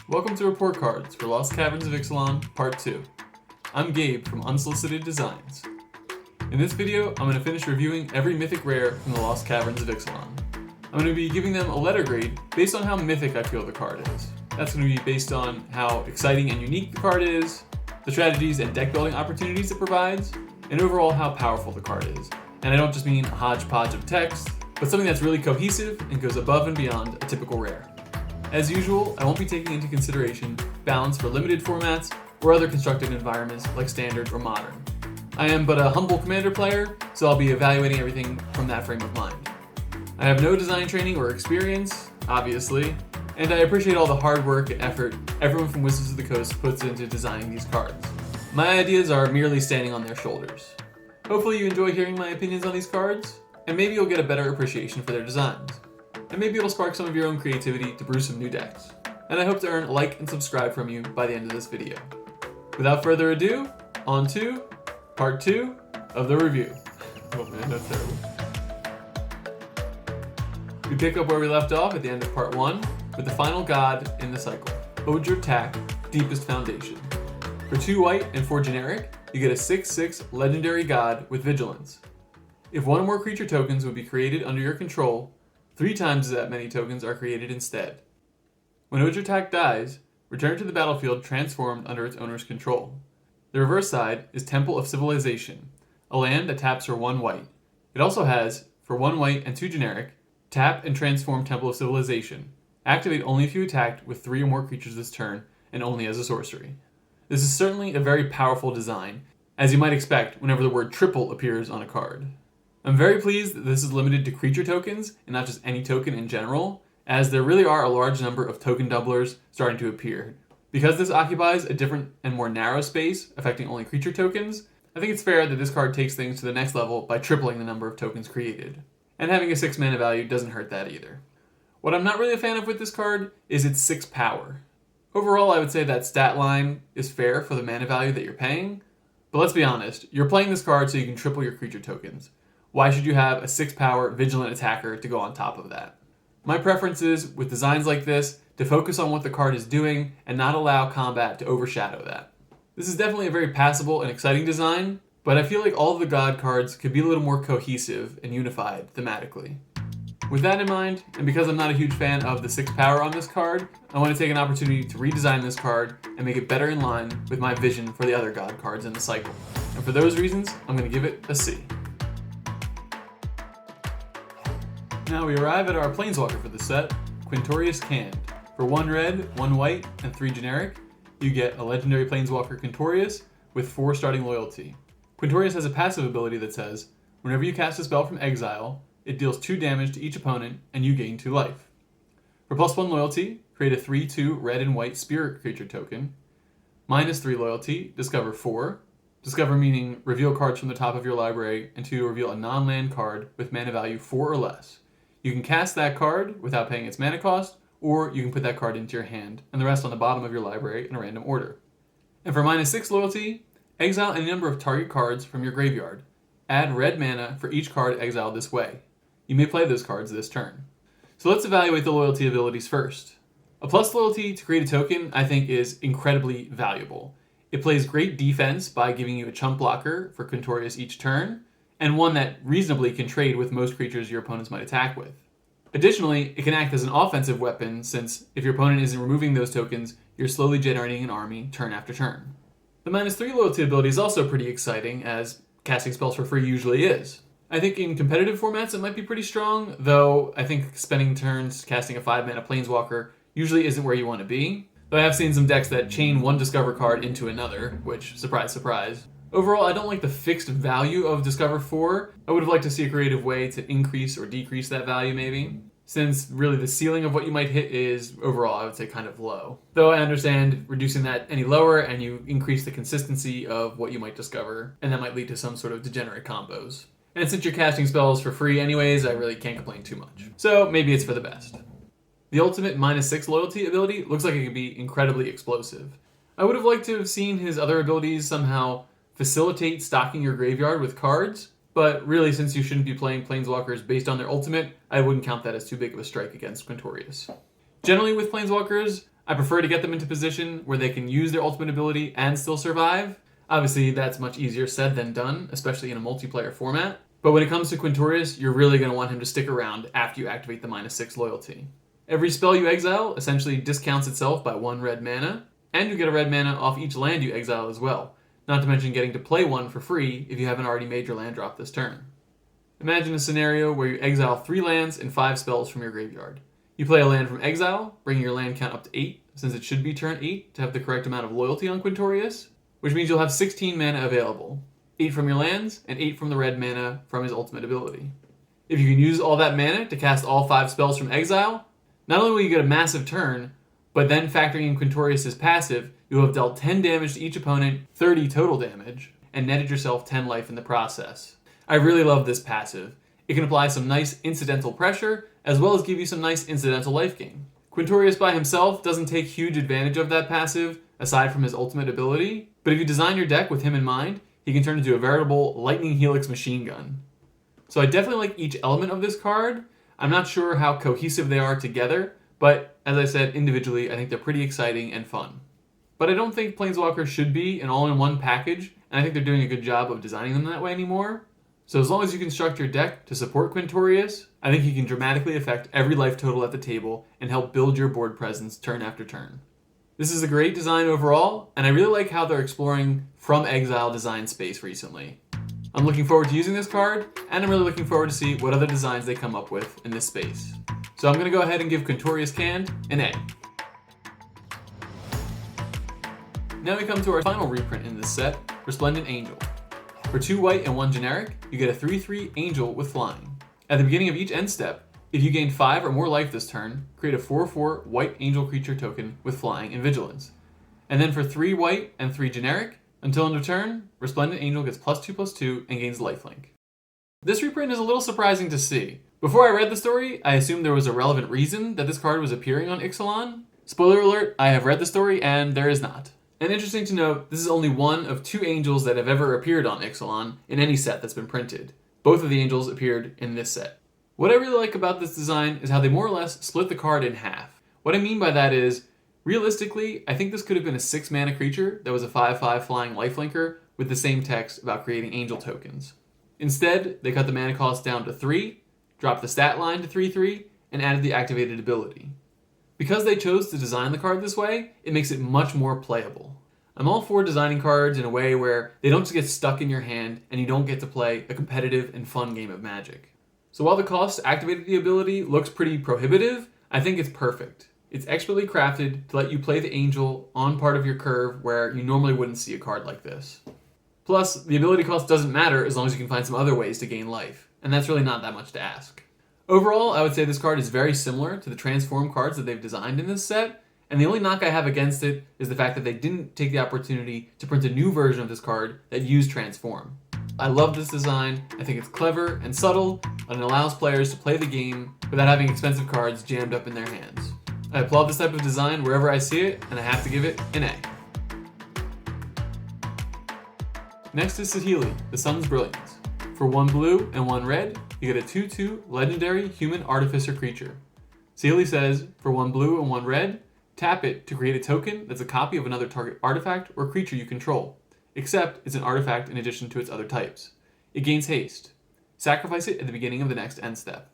Welcome to Report Cards for Lost Caverns of Ixalan, Part 2. I'm Gabe from Unsolicited Designs. In this video, I'm going to finish reviewing every mythic rare from the Lost Caverns of Ixalan. I'm going to be giving them a letter grade based on how mythic I feel the card is. That's going to be based on how exciting and unique the card is, the strategies and deck building opportunities it provides, and overall how powerful the card is. And I don't just mean a hodgepodge of text, but something that's really cohesive and goes above and beyond a typical rare. As usual, I won't be taking into consideration balance for limited formats or other constructed environments like standard or modern. I am but a humble commander player, so I'll be evaluating everything from that frame of mind. I have no design training or experience, obviously, and I appreciate all the hard work and effort everyone from Wizards of the Coast puts into designing these cards. My ideas are merely standing on their shoulders. Hopefully you enjoy hearing my opinions on these cards, and maybe you'll get a better appreciation for their designs. And maybe it'll spark some of your own creativity to brew some new decks. And I hope to earn a like and subscribe from you by the end of this video. Without further ado, on to Part 2 of the review. Oh man, that's terrible. We pick up where we left off at the end of Part 1 with the final god in the cycle, Ojer, Deepest Foundation. For 2 white and 4 generic, you get a 6/6 legendary god with vigilance. If one or more creature tokens would be created under your control, 3 times that many tokens are created instead. When Ojer dies, return to the battlefield transformed under its owner's control. The reverse side is Temple of Civilization, a land that taps for 1 white. It also has, for 1 white and 2 generic, tap and transform Temple of Civilization. Activate only if you attacked with 3 or more creatures this turn, and only as a sorcery. This is certainly a very powerful design, as you might expect whenever the word triple appears on a card. I'm very pleased that this is limited to creature tokens and not just any token in general, as there really are a large number of token doublers starting to appear. Because this occupies a different and more narrow space, affecting only creature tokens, I think it's fair that this card takes things to the next level by tripling the number of tokens created. And having a 6 mana value doesn't hurt that either. What I'm not really a fan of with this card is its 6 power. Overall, I would say that stat line is fair for the mana value that you're paying, but let's be honest, you're playing this card so you can triple your creature tokens. Why should you have a 6 power vigilant attacker to go on top of that? My preference is, with designs like this, to focus on what the card is doing and not allow combat to overshadow that. This is definitely a very passable and exciting design, but I feel like all of the god cards could be a little more cohesive and unified thematically. With that in mind, and because I'm not a huge fan of the 6 power on this card, I want to take an opportunity to redesign this card and make it better in line with my vision for the other god cards in the cycle. And for those reasons, I'm going to give it a C. Now we arrive at our Planeswalker for the set, Quintorius Kand. For 1 red, 1 white, and 3 generic, you get a legendary Planeswalker Quintorius with 4 starting loyalty. Quintorius has a passive ability that says, whenever you cast a spell from exile, it deals 2 damage to each opponent and you gain 2 life. For +1 loyalty, create a 3/2 red and white spirit creature token. -3 loyalty, discover 4. Discover meaning reveal cards from the top of your library and to reveal a non-land card with mana value 4 or less. You can cast that card without paying its mana cost, or you can put that card into your hand and the rest on the bottom of your library in a random order. And for -6 loyalty, exile any number of target cards from your graveyard. Add red mana for each card exiled this way. You may play those cards this turn. So let's evaluate the loyalty abilities first. A plus loyalty to create a token I think is incredibly valuable. It plays great defense by giving you a chump blocker for Quintorius each turn, and one that reasonably can trade with most creatures your opponents might attack with. Additionally, it can act as an offensive weapon since if your opponent isn't removing those tokens, you're slowly generating an army turn after turn. The -3 loyalty ability is also pretty exciting, as casting spells for free usually is. I think in competitive formats it might be pretty strong, though I think spending turns casting a 5 mana Planeswalker usually isn't where you want to be. Though I have seen some decks that chain one Discover card into another, which, surprise, surprise. Overall, I don't like the fixed value of Discover 4. I would have liked to see a creative way to increase or decrease that value maybe, since really the ceiling of what you might hit is, overall, I would say kind of low. Though I understand reducing that any lower and you increase the consistency of what you might discover, and that might lead to some sort of degenerate combos. And since you're casting spells for free anyways, I really can't complain too much. So maybe it's for the best. The ultimate -6 loyalty ability looks like it could be incredibly explosive. I would have liked to have seen his other abilities somehow facilitate stocking your graveyard with cards, but really since you shouldn't be playing Planeswalkers based on their ultimate, I wouldn't count that as too big of a strike against Quintorius. Generally with Planeswalkers, I prefer to get them into position where they can use their ultimate ability and still survive. Obviously, that's much easier said than done, especially in a multiplayer format. But when it comes to Quintorius, you're really going to want him to stick around after you activate the -6 loyalty. Every spell you exile essentially discounts itself by 1 red mana, and you get a red mana off each land you exile as well, not to mention getting to play one for free if you haven't already made your land drop this turn. Imagine a scenario where you exile 3 lands and 5 spells from your graveyard. You play a land from exile, bringing your land count up to 8, since it should be turn 8 to have the correct amount of loyalty on Quintorius, which means you'll have 16 mana available, 8 from your lands and 8 from the red mana from his ultimate ability. If you can use all that mana to cast all 5 spells from exile, not only will you get a massive turn, but then factoring in Quintorius' passive, you'll have dealt 10 damage to each opponent, 30 total damage, and netted yourself 10 life in the process. I really love this passive. It can apply some nice incidental pressure, as well as give you some nice incidental life gain. Quintorius by himself doesn't take huge advantage of that passive, aside from his ultimate ability, but if you design your deck with him in mind, he can turn into a veritable lightning helix machine gun. So I definitely like each element of this card. I'm not sure how cohesive they are together, but as I said, individually, I think they're pretty exciting and fun. But I don't think Planeswalkers should be an all-in-one package, and I think they're doing a good job of designing them that way anymore. So as long as you construct your deck to support Quintorius, I think he can dramatically affect every life total at the table and help build your board presence turn after turn. This is a great design overall, and I really like how they're exploring from exile design space recently. I'm looking forward to using this card, and I'm really looking forward to see what other designs they come up with in this space. So I'm going to go ahead and give Quintorius Kand an A. Now we come to our final reprint in this set, Resplendent Angel. For 2 white and 1 generic, you get a 3/3 Angel with flying. At the beginning of each end step, if you gain 5 or more life this turn, create a 4/4 white angel creature token with flying and vigilance. And then for 3 white and 3 generic, until end of turn, Resplendent Angel gets +2/+2 and gains lifelink. This reprint is a little surprising to see. Before I read the story, I assumed there was a relevant reason that this card was appearing on Ixalan. Spoiler alert, I have read the story and there is not. And interesting to note, this is only one of 2 angels that have ever appeared on Ixalan in any set that's been printed. Both of the angels appeared in this set. What I really like about this design is how they more or less split the card in half. What I mean by that is, realistically, I think this could have been a 6 mana creature that was a 5/5 flying lifelinker with the same text about creating angel tokens. Instead, they cut the mana cost down to 3, dropped the stat line to 3/3, and added the activated ability. Because they chose to design the card this way, it makes it much more playable. I'm all for designing cards in a way where they don't just get stuck in your hand and you don't get to play a competitive and fun game of Magic. So while the cost to activate the ability looks pretty prohibitive, I think it's perfect. It's expertly crafted to let you play the angel on part of your curve where you normally wouldn't see a card like this. Plus, the ability cost doesn't matter as long as you can find some other ways to gain life, and that's really not that much to ask. Overall, I would say this card is very similar to the transform cards that they've designed in this set, and the only knock I have against it is the fact that they didn't take the opportunity to print a new version of this card that used transform. I love this design, I think it's clever and subtle, and it allows players to play the game without having expensive cards jammed up in their hands. I applaud this type of design wherever I see it, and I have to give it an A. Next is Saheeli, the Sun's Brilliance. For 1 blue and 1 red, you get a 2/2 legendary human artificer creature. Saheeli says, for 1 blue and 1 red, tap it to create a token that's a copy of another target artifact or creature you control, except it's an artifact in addition to its other types. It gains haste. Sacrifice it at the beginning of the next end step.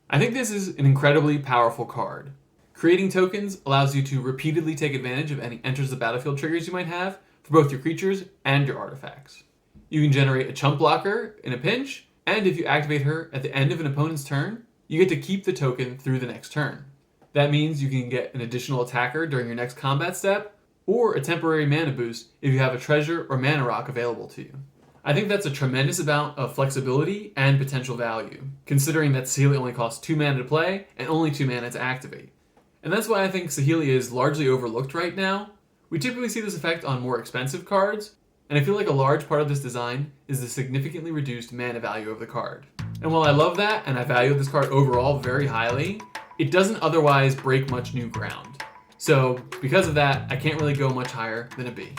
I think this is an incredibly powerful card. Creating tokens allows you to repeatedly take advantage of any enters the battlefield triggers you might have for both your creatures and your artifacts. You can generate a chump blocker in a pinch, and if you activate her at the end of an opponent's turn, you get to keep the token through the next turn. That means you can get an additional attacker during your next combat step, or a temporary mana boost if you have a treasure or mana rock available to you. I think that's a tremendous amount of flexibility and potential value, considering that Saheeli only costs 2 mana to play and only 2 mana to activate. And that's why I think Saheeli is largely overlooked right now. We typically see this effect on more expensive cards, and I feel like a large part of this design is the significantly reduced mana value of the card. And while I love that, and I value this card overall very highly, it doesn't otherwise break much new ground. So, because of that, I can't really go much higher than a B.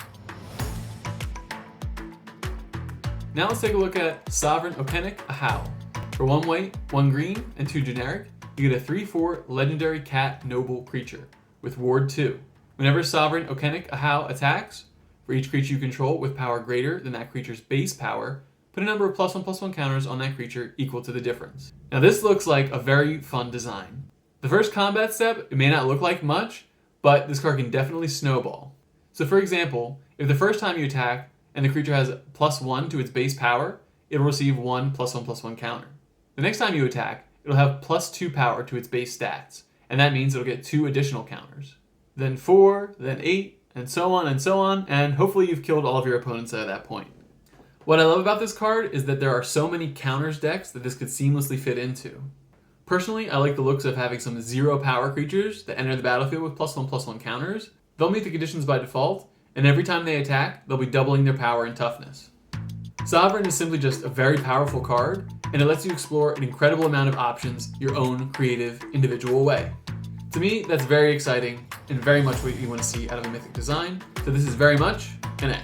Now let's take a look at Sovereign Okinec Ahau. For 1 white, 1 green, and 2 generic, you get a 3/4 legendary cat noble creature with Ward 2. Whenever Sovereign Okinec Ahau attacks, for each creature you control with power greater than that creature's base power, put a number of +1/+1 counters on that creature equal to the difference. Now this looks like a very fun design. The first combat step, it may not look like much, but this card can definitely snowball. So for example, if the first time you attack and the creature has +1 to its base power, it'll receive 1 +1/+1 counter. The next time you attack, it'll have +2 power to its base stats, and that means it'll get 2 additional counters. Then 4, then 8, and so on, and hopefully you've killed all of your opponents at that point. What I love about this card is that there are so many counters decks that this could seamlessly fit into. Personally, I like the looks of having some 0 power creatures that enter the battlefield with +1/+1 counters. They'll meet the conditions by default, and every time they attack, they'll be doubling their power and toughness. Sovereign is simply just a very powerful card, and it lets you explore an incredible amount of options your own creative, individual way. To me, that's very exciting and very much what you want to see out of a Mythic design, so this is very much an A.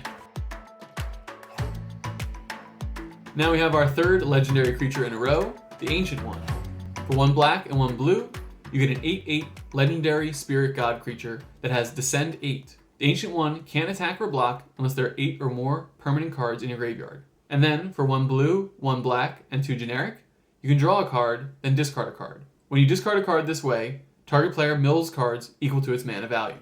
Now we have our third legendary creature in a row, the Ancient One. For 1 black and 1 blue, you get an 8/8 legendary spirit god creature that has Descend 8. The Ancient One can't attack or block unless there are 8 or more permanent cards in your graveyard. And then, for 1 blue, 1 black, and 2 generic, you can draw a card, then discard a card. When you discard a card this way, target player mills cards equal to its mana value.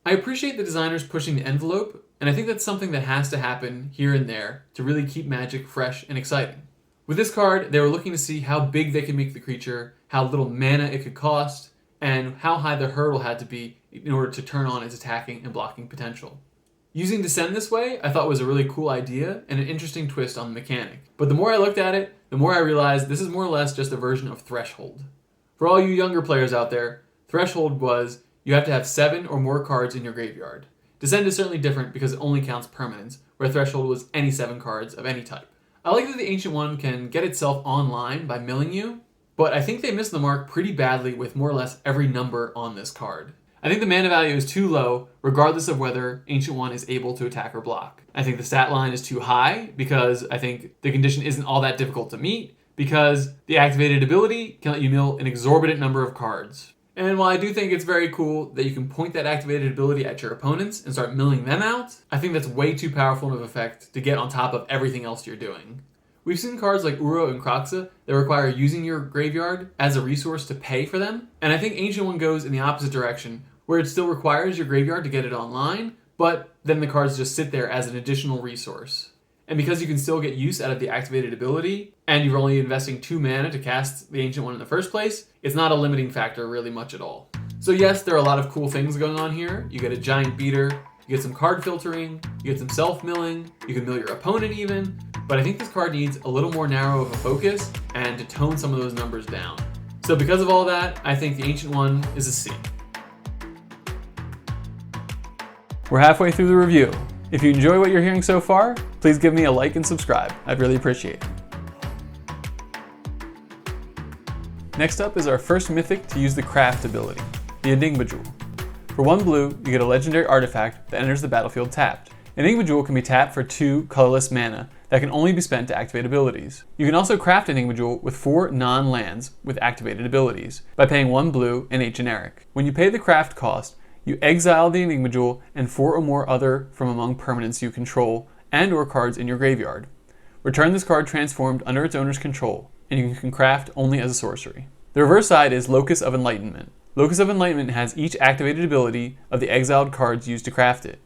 I appreciate the designers pushing the envelope, and I think that's something that has to happen here and there to really keep Magic fresh and exciting. With this card, they were looking to see how big they could make the creature, how little mana it could cost, and how high the hurdle had to be in order to turn on its attacking and blocking potential. Using Descend this way, I thought was a really cool idea and an interesting twist on the mechanic. But the more I looked at it, the more I realized this is more or less just a version of Threshold. For all you younger players out there, Threshold was you have to have 7 or more cards in your graveyard. Descend is certainly different because it only counts permanents, where Threshold was any 7 cards of any type. I like that the Ancient One can get itself online by milling you, but I think they missed the mark pretty badly with more or less every number on this card. I think the mana value is too low, regardless of whether Ancient One is able to attack or block. I think the stat line is too high, because I think the condition isn't all that difficult to meet, because the activated ability can let you mill an exorbitant number of cards. And while I do think it's very cool that you can point that activated ability at your opponents and start milling them out, I think that's way too powerful of an effect to get on top of everything else you're doing. We've seen cards like Uro and Kroxa that require using your graveyard as a resource to pay for them, and I think Ancient One goes in the opposite direction, where it still requires your graveyard to get it online, but then the cards just sit there as an additional resource. And because you can still get use out of the activated ability, and you're only investing 2 mana to cast the Ancient One in the first place, it's not a limiting factor really much at all. So yes, there are a lot of cool things going on here. You get a giant beater, you get some card filtering, you get some self-milling, you can mill your opponent even, but I think this card needs a little more narrow of a focus and to tone some of those numbers down. So because of all that, I think the Ancient One is a C. We're halfway through the review. If you enjoy what you're hearing so far, please give me a like and subscribe. I'd really appreciate it. Next up is our first mythic to use the craft ability, the Enigma Jewel. For 1 blue, you get a legendary artifact that enters the battlefield tapped. Enigma Jewel can be tapped for 2 colorless mana that can only be spent to activate abilities. You can also craft Enigma Jewel with 4 non-lands with activated abilities by paying 1 blue and 8 generic. When you pay the craft cost, you exile the Enigma Jewel and 4 or more other from among permanents you control and or cards in your graveyard. Return this card transformed under its owner's control, and you can craft only as a sorcery. The reverse side is Locus of Enlightenment. Locus of Enlightenment has each activated ability of the exiled cards used to craft it.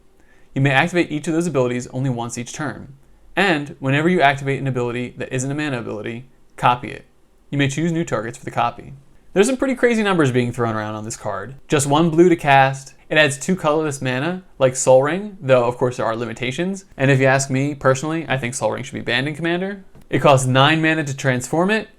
You may activate each of those abilities only once each turn. And whenever you activate an ability that isn't a mana ability, copy it. You may choose new targets for the copy. There's some pretty crazy numbers being thrown around on this card. Just 1 blue to cast. It adds 2 colorless mana, like Sol Ring, though of course there are limitations. And if you ask me, personally, I think Sol Ring should be banned in Commander. It costs 9 mana to transform it,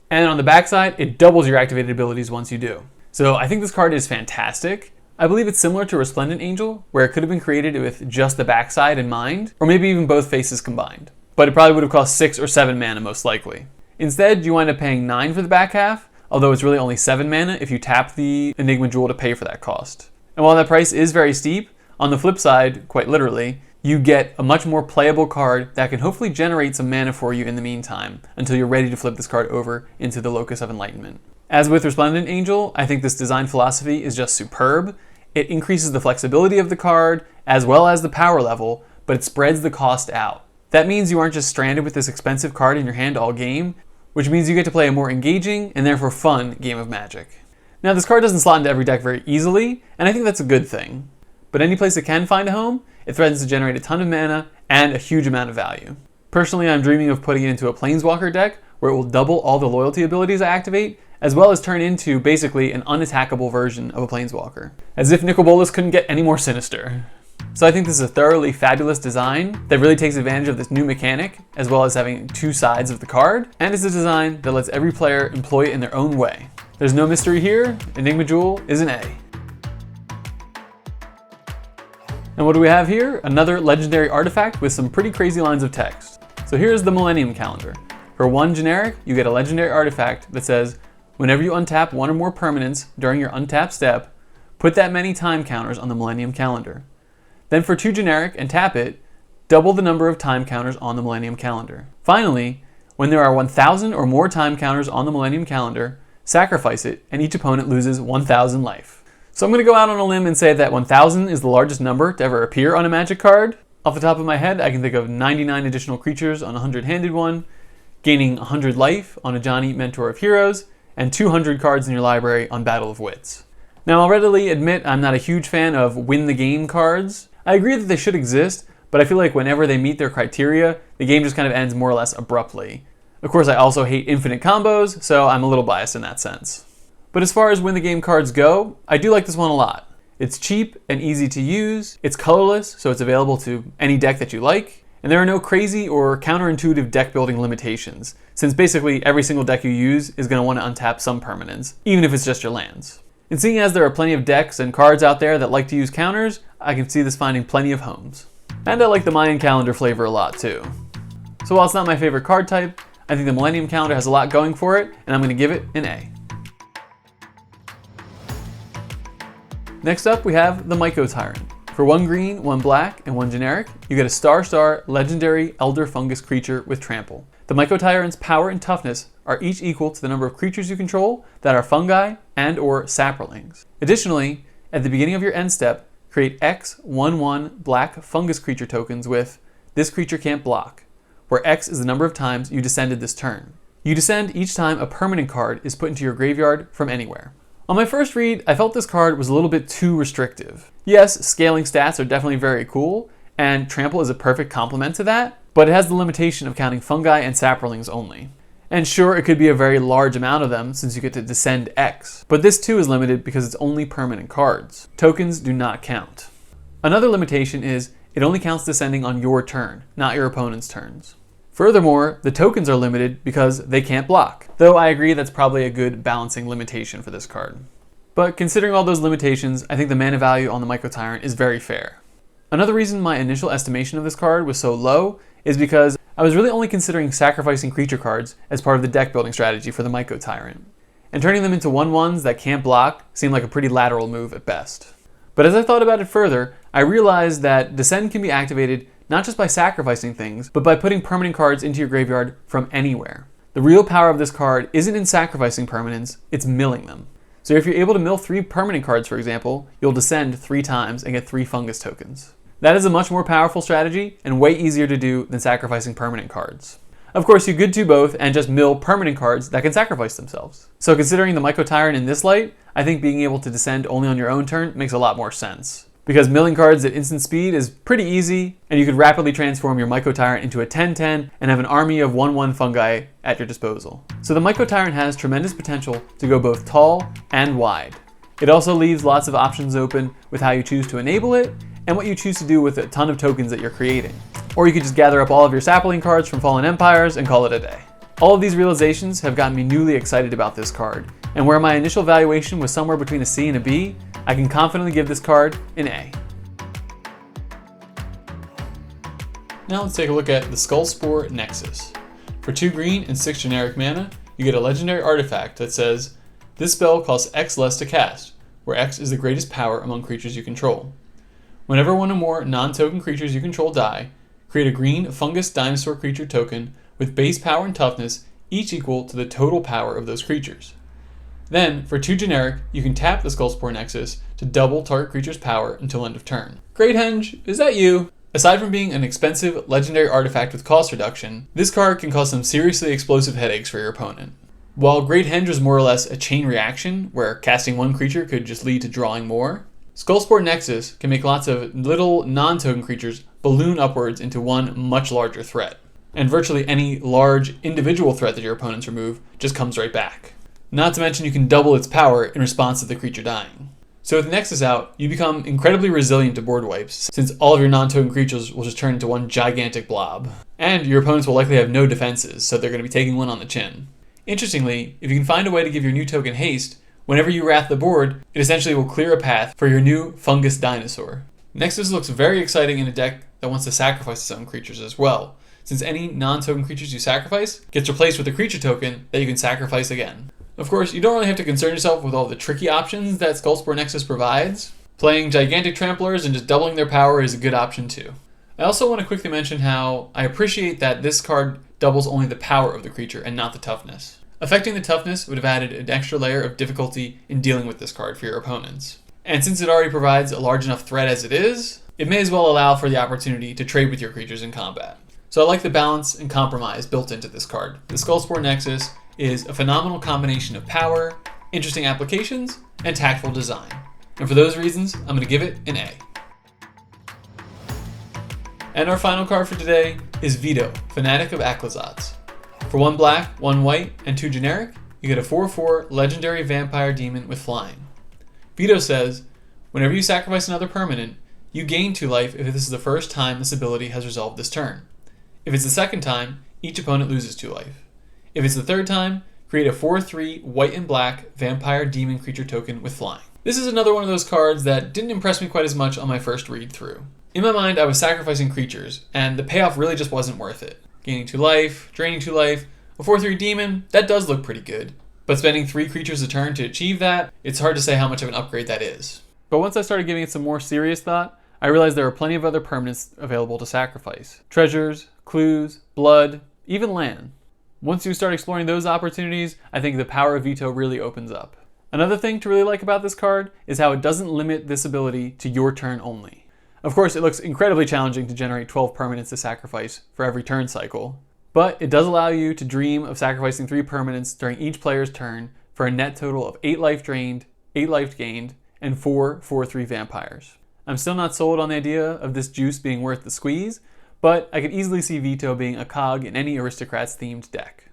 and on the backside, it doubles your activated abilities once you do. So I think this card is fantastic. I believe it's similar to Resplendent Angel, where it could have been created with just the backside in mind, or maybe even both faces combined. But it probably would have cost 6 or 7 mana most likely. Instead, you wind up paying 9 for the back half, although it's really only 7 mana if you tap the Enigma Jewel to pay for that cost. And while that price is very steep, on the flip side, quite literally, you get a much more playable card that can hopefully generate some mana for you in the meantime, until you're ready to flip this card over into the Locus of Enlightenment. As with Resplendent Angel, I think this design philosophy is just superb. It increases the flexibility of the card as well as the power level, but it spreads the cost out. That means you aren't just stranded with this expensive card in your hand all game, which means you get to play a more engaging and therefore fun game of Magic. Now, this card doesn't slot into every deck very easily, and I think that's a good thing. But any place it can find a home, it threatens to generate a ton of mana and a huge amount of value. Personally, I'm dreaming of putting it into a Planeswalker deck where it will double all the loyalty abilities I activate, as well as turn into basically an unattackable version of a Planeswalker. As if Nicol Bolas couldn't get any more sinister. So I think this is a thoroughly fabulous design that really takes advantage of this new mechanic, as well as having two sides of the card, and it's a design that lets every player employ it in their own way. There's no mystery here. Enigma Jewel is an A. And what do we have here? Another legendary artifact with some pretty crazy lines of text. So here's the Millennium Calendar. For 1 generic, you get a legendary artifact that says, whenever you untap one or more permanents during your untap step, put that many time counters on the Millennium Calendar. Then for 2 generic and tap it, double the number of time counters on the Millennium Calendar. Finally, when there are 1,000 or more time counters on the Millennium Calendar, sacrifice it and each opponent loses 1,000 life. So I'm going to go out on a limb and say that 1,000 is the largest number to ever appear on a Magic card. Off the top of my head, I can think of 99 additional creatures on a 100-handed one, gaining 100 life on a Johnny Mentor of Heroes, and 200 cards in your library on Battle of Wits. Now, I'll readily admit I'm not a huge fan of win the game cards. I agree that they should exist, but I feel like whenever they meet their criteria, the game just kind of ends more or less abruptly. Of course, I also hate infinite combos, so I'm a little biased in that sense. But as far as win the game cards go, I do like this one a lot. It's cheap and easy to use, it's colorless, so it's available to any deck that you like, and there are no crazy or counterintuitive deck building limitations, since basically every single deck you use is going to want to untap some permanents, even if it's just your lands. And seeing as there are plenty of decks and cards out there that like to use counters, I can see this finding plenty of homes. And I like the Mayan calendar flavor a lot too. So while it's not my favorite card type, I think the Millennium Calendar has a lot going for it, and I'm going to give it an A. Next up, we have the Mycotyrant. For 1 green, 1 black, and 1 generic, you get a star legendary Elder Fungus creature with Trample. The Mycotyrant's power and toughness are each equal to the number of creatures you control that are fungi and or saprolings. Additionally, at the beginning of your end step, create X 1/1 black fungus creature tokens with this creature can't block, where X is the number of times you descended this turn. You descend each time a permanent card is put into your graveyard from anywhere. On my first read, I felt this card was a little bit too restrictive. Yes, scaling stats are definitely very cool, and Trample is a perfect complement to that, but it has the limitation of counting fungi and saprolings only. And sure, it could be a very large amount of them since you get to descend X, but this too is limited because it's only permanent cards. Tokens do not count. Another limitation is it only counts descending on your turn, not your opponent's turns. Furthermore, the tokens are limited because they can't block, though I agree that's probably a good balancing limitation for this card. But considering all those limitations, I think the mana value on the Mycotyrant is very fair. Another reason my initial estimation of this card was so low is because I was really only considering sacrificing creature cards as part of the deck building strategy for the Mycotyrant, and turning them into 1/1s that can't block seemed like a pretty lateral move at best. But as I thought about it further, I realized that Descend can be activated not just by sacrificing things, but by putting permanent cards into your graveyard from anywhere. The real power of this card isn't in sacrificing permanents, it's milling them. So if you're able to mill 3 permanent cards, for example, you'll descend 3 times and get 3 fungus tokens. That is a much more powerful strategy and way easier to do than sacrificing permanent cards. Of course, you could do both and just mill permanent cards that can sacrifice themselves. So considering the Mycotyrant in this light, I think being able to descend only on your own turn makes a lot more sense. Because milling cards at instant speed is pretty easy, and you could rapidly transform your Mycotyrant into a 10/10 and have an army of 1/1 fungi at your disposal. So the Mycotyrant has tremendous potential to go both tall and wide. It also leaves lots of options open with how you choose to enable it, and what you choose to do with a ton of tokens that you're creating. Or you could just gather up all of your sapling cards from Fallen Empires and call it a day. All of these realizations have gotten me newly excited about this card, and where my initial valuation was somewhere between a C and a B, I can confidently give this card an A. Now let's take a look at the Skullspore Nexus. For 2 green and 6 generic mana, you get a legendary artifact that says, this spell costs X less to cast, where X is the greatest power among creatures you control. Whenever 1 or more non-token creatures you control die, create a green fungus dinosaur creature token with base power and toughness, each equal to the total power of those creatures. Then, for 2 generic, you can tap the Skullspore Nexus to double target creature's power until end of turn. Great Henge, is that you? Aside from being an expensive legendary artifact with cost reduction, this card can cause some seriously explosive headaches for your opponent. While Great Henge was more or less a chain reaction, where casting one creature could just lead to drawing more, Skullspore Nexus can make lots of little non-token creatures balloon upwards into one much larger threat. And virtually any large individual threat that your opponents remove just comes right back. Not to mention you can double its power in response to the creature dying. So with Nexus out, you become incredibly resilient to board wipes, since all of your non-token creatures will just turn into one gigantic blob. And your opponents will likely have no defenses, so they're going to be taking one on the chin. Interestingly, if you can find a way to give your new token haste, whenever you wrath the board, it essentially will clear a path for your new fungus dinosaur. Nexus looks very exciting in a deck that wants to sacrifice its own creatures as well, since any non-token creatures you sacrifice gets replaced with a creature token that you can sacrifice again. Of course, you don't really have to concern yourself with all the tricky options that Skullspore Nexus provides. Playing gigantic tramplers and just doubling their power is a good option too. I also want to quickly mention how I appreciate that this card doubles only the power of the creature and not the toughness. Affecting the toughness would have added an extra layer of difficulty in dealing with this card for your opponents. And since it already provides a large enough threat as it is, it may as well allow for the opportunity to trade with your creatures in combat. So I like the balance and compromise built into this card. The Skullspore Nexus is a phenomenal combination of power, interesting applications, and tactful design. And for those reasons, I'm going to give it an A. And our final card for today is Vito, Fanatic of Aclazotz. For 1 black, 1 white, and 2 generic, you get a 4/4 legendary vampire demon with flying. Vito says, whenever you sacrifice another permanent, you gain 2 life if this is the first time this ability has resolved this turn. If it's the second time, each opponent loses 2 life. If it's the third time, create a 4/3 white and black vampire demon creature token with flying. This is another one of those cards that didn't impress me quite as much on my first read through. In my mind, I was sacrificing creatures, and the payoff really just wasn't worth it. Gaining 2 life, draining 2 life, a 4/3 demon, that does look pretty good. But spending 3 creatures a turn to achieve that, it's hard to say how much of an upgrade that is. But once I started giving it some more serious thought, I realized there are plenty of other permanents available to sacrifice. Treasures, clues, blood, even land. Once you start exploring those opportunities, I think the power of Vito really opens up. Another thing to really like about this card is how it doesn't limit this ability to your turn only. Of course, it looks incredibly challenging to generate 12 permanents to sacrifice for every turn cycle, but it does allow you to dream of sacrificing 3 permanents during each player's turn for a net total of 8 life drained, 8 life gained, and 4 4/3 vampires. I'm still not sold on the idea of this juice being worth the squeeze, but I could easily see Vito being a cog in any Aristocrats themed deck.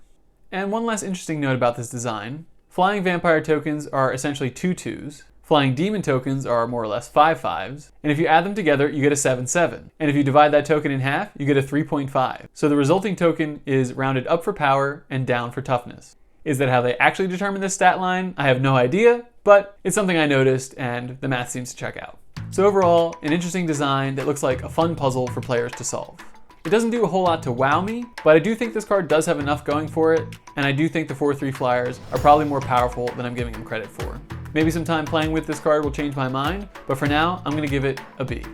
And one last interesting note about this design, flying vampire tokens are essentially 2/2s, flying demon tokens are more or less 5/5s, and if you add them together, you get a 7/7. And if you divide that token in half, you get a 3.5. So the resulting token is rounded up for power and down for toughness. Is that how they actually determine this stat line? I have no idea, but it's something I noticed and the math seems to check out. So overall, an interesting design that looks like a fun puzzle for players to solve. It doesn't do a whole lot to wow me, but I do think this card does have enough going for it, and I do think the 4/3 flyers are probably more powerful than I'm giving them credit for. Maybe some time playing with this card will change my mind, but for now, I'm going to give it a B.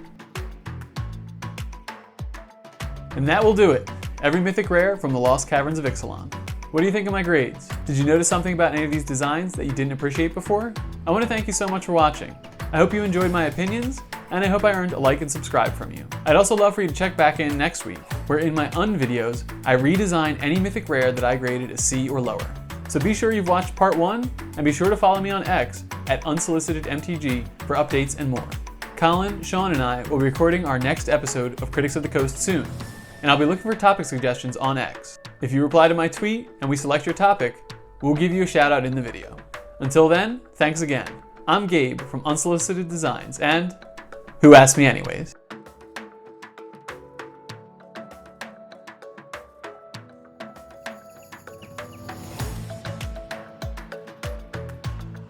And that will do it. Every mythic rare from the Lost Caverns of Ixalan. What do you think of my grades? Did you notice something about any of these designs that you didn't appreciate before? I want to thank you so much for watching. I hope you enjoyed my opinions, and I hope I earned a like and subscribe from you. I'd also love for you to check back in next week, where in my videos, I redesign any mythic rare that I graded a C or lower. So be sure you've watched part 1, and be sure to follow me on X at unsolicitedmtg for updates and more. Colin, Sean, and I will be recording our next episode of Critics of the Coast soon, and I'll be looking for topic suggestions on X. If you reply to my tweet and we select your topic, we'll give you a shout out in the video. Until then, thanks again. I'm Gabe from Unsolicited Designs, and who asked me anyways?